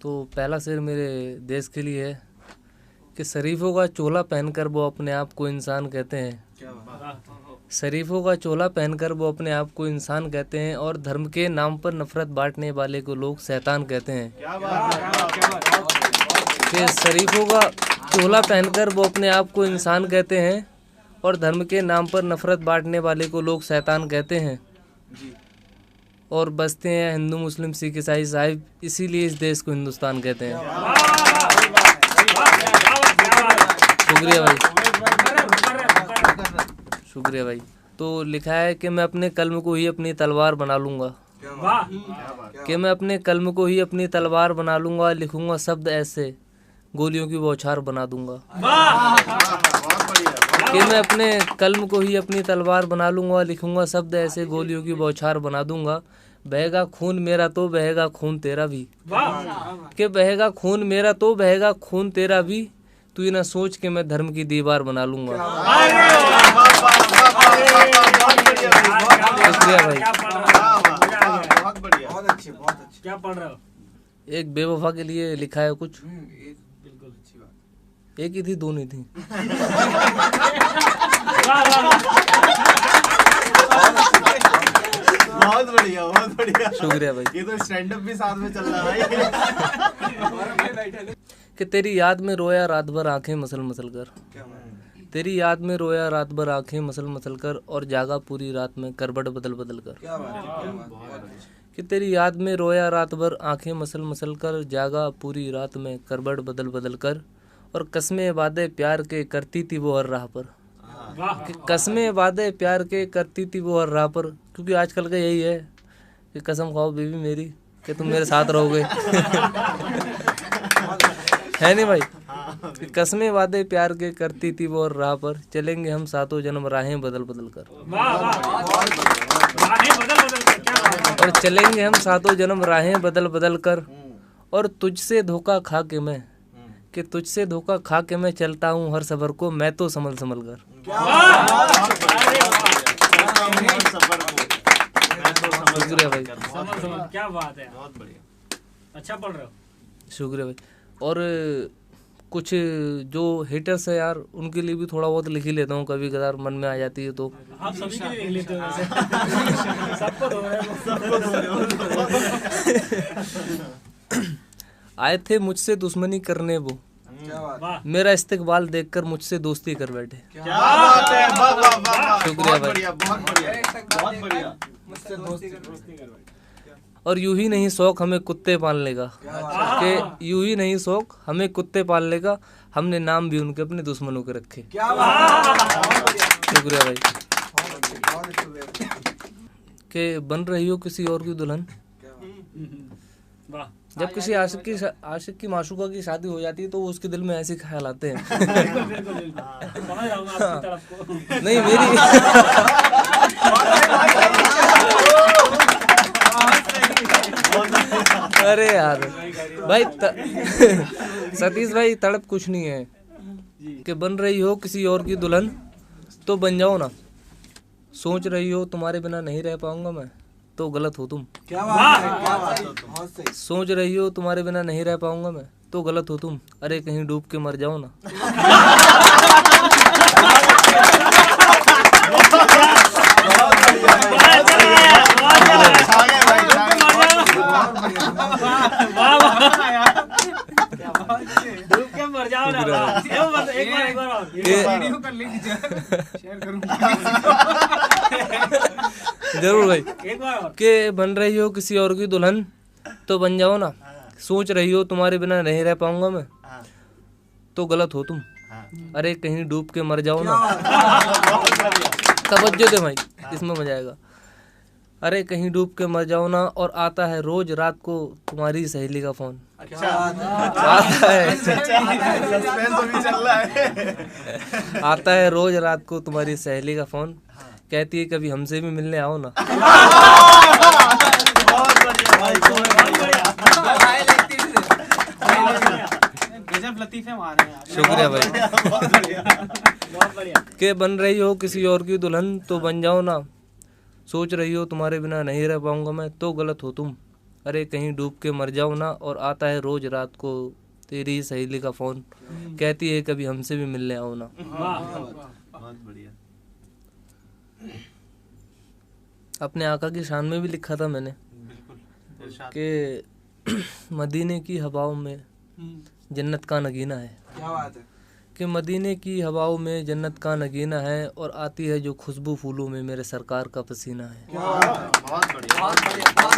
तो पहला शेर मेरे देश के लिए है कि शरीफों का चोला पहनकर वो अपने आप को इंसान कहते हैं। शरीफों का चोला पहनकर वो अपने आप को इंसान कहते हैं और धर्म के नाम पर नफरत बांटने वाले को लोग शैतान कहते हैं। कि शरीफों का चोला पहनकर वो अपने आप को इंसान कहते हैं और धर्म के नाम पर नफरत बांटने वाले को लोग शैतान कहते हैं। और बसते हैं हिंदू मुस्लिम सिख ईसाई साहिब, इसीलिए इस देश को हिंदुस्तान कहते हैं। शुक्रिया भाई, शुक्रिया भाई। तो लिखा है कि मैं अपने कलम को ही अपनी तलवार बना लूँगा, कि मैं अपने कलम को ही अपनी तलवार बना लूँगा, लिखूँगा शब्द ऐसे गोलियों की बौछार बना दूँगा। कि मैं अपने कलम को ही अपनी तलवार बना लूँगा, लिखूँगा शब्द ऐसे गोलियों की बौछार बना दूँगा। बहेगा खून मेरा तो बहेगा खून तेरा भी, कि बहेगा खून मेरा तो बहेगा खून तेरा भी, तू ये ना सोच के मैं धर्म की दीवार बना लूँगा। शुक्रिया भाई, बहुत अच्छे, बहुत अच्छे। क्या पढ़ रहे हो? एक बेवफा के लिए लिखा है कुछ। बिल्कुल अच्छी बात। एक ही थी, दो नहीं थी। बहुत बढ़िया, बहुत बढ़िया। शुक्रिया भाई। ये तो स्टैंड अप भी साथ में चल रहा है भाई। कि तेरी याद में रोया रात भर आंखें मसल मसल कर, तेरी याद में रोया रात भर आंखें मसल मसल कर, और जागा पूरी रात में करवट बदल बदल कर। कि तेरी याद में रोया रात भर आंखें मसल मसल कर, जागा पूरी रात में करवट बदल बदल कर, और कस्में वादे प्यार के करती थी वो हर राह पर। कि कस्में वादे प्यार के करती थी वो हर राह पर, क्योंकि आजकल का यही है कि कसम खाओ बेबी मेरी कि तुम मेरे साथ रहोगे। है नहीं भाई? कि कस्में वादे प्यार के करती थी वो हर राह पर, चलेंगे हम सातों जन्म राहें बदल बदल कर। और चलेंगे हम सातों जन्म राहें बदल बदल कर, और तुझसे धोखा खा के मैं, कि तुझसे धोखा खा के मैं चलता हूँ हर सफर को मैं तो संभल संभल कर। शुक्रिया भाई, क्या बात है, बहुत बढ़िया, अच्छा पढ़ रहे हो। शुक्रिया भाई। और कुछ जो हेटर्स है यार, उनके लिए भी थोड़ा बहुत लिख ही लेता हूँ, कभी कदार मन में आ जाती है तो। आप सभी के लिए लिख लेते हो वैसे। सबको दो आए थे मुझसे दुश्मनी करने वो, मेरा इस्तिकबाल देखकर मुझसे दोस्ती कर बैठे। क्या बात है, वाह वाह वाह। शुक्रिया भाई। बहुत बढ़िया, बहुत बढ़िया। और यूं ही नहीं शौक हमें कुत्ते पालने का, कि यूं ही नहीं शौक हमें कुत्ते पालने का, हमने नाम भी उनके अपने दुश्मनों के रखे। शुक्रिया भाई। कि बन रही हो किसी और की दुल्हन, जब किसी आशिक की माशूका की शादी हो जाती है तो उसके दिल में ऐसे ख्याल आते हैं। नहीं मेरी अरे यार भाई सतीश भाई, तड़प कुछ नहीं है कि बन रही हो किसी और की दुल्हन तो बन जाओ ना, सोच रही हो तुम्हारे बिना नहीं रह पाऊंगा मैं तो गलत हो तुम। क्या बात है, क्या बात है, बहुत सही। सोच रही हो तुम्हारे बिना नहीं रह पाऊंगा मैं तो गलत हो तुम, अरे कहीं डूब के मर जाओ ना। डूब के मर जाओ ना। एक बार और वीडियो कर लीजिए, शेयर करूंगा। जरूर भाई। एक बार और के बन रही हो किसी और की दुल्हन तो बन जाओ ना, सोच रही हो तुम्हारे बिना नहीं रह पाऊंगा मैं तो गलत हो तुम, अरे कहीं डूब के मर जाओ ना। तवज्जो दे भाई, इसमें मजा आएगा। अरे कहीं डूब के मर जाओ ना, और आता है रोज रात को तुम्हारी सहेली का फोन। आता है आता है रोज रात को तुम्हारी सहेली का फोन, कहती है कभी हमसे भी मिलने आओ ना। बहुत बढ़िया भाई, गजब लतीफे मारे हैं। शुक्रिया भाई। बहुत बढ़िया। के बन रही हो किसी और की दुल्हन तो बन जाओ ना, सोच रही हो तुम्हारे बिना नहीं रह पाऊंगा मैं तो गलत हो तुम, अरे कहीं डूब के मर जाओ ना, और आता है रोज रात को तेरी ही सहेली का फोन, कहती है कभी हमसे भी मिलने आओ ना। बहुत बढ़िया। अपने आका की शान में भी लिखा था मैंने बिल्कुल इरशाद। कि मदीने की हवाओं में जन्नत का नगीना है। क्या बात है। कि मदीने की हवाओं में जन्नत का नगीना है, और आती है जो खुशबू फूलों में मेरे सरकार का पसीना है। बहुत बढ़िया।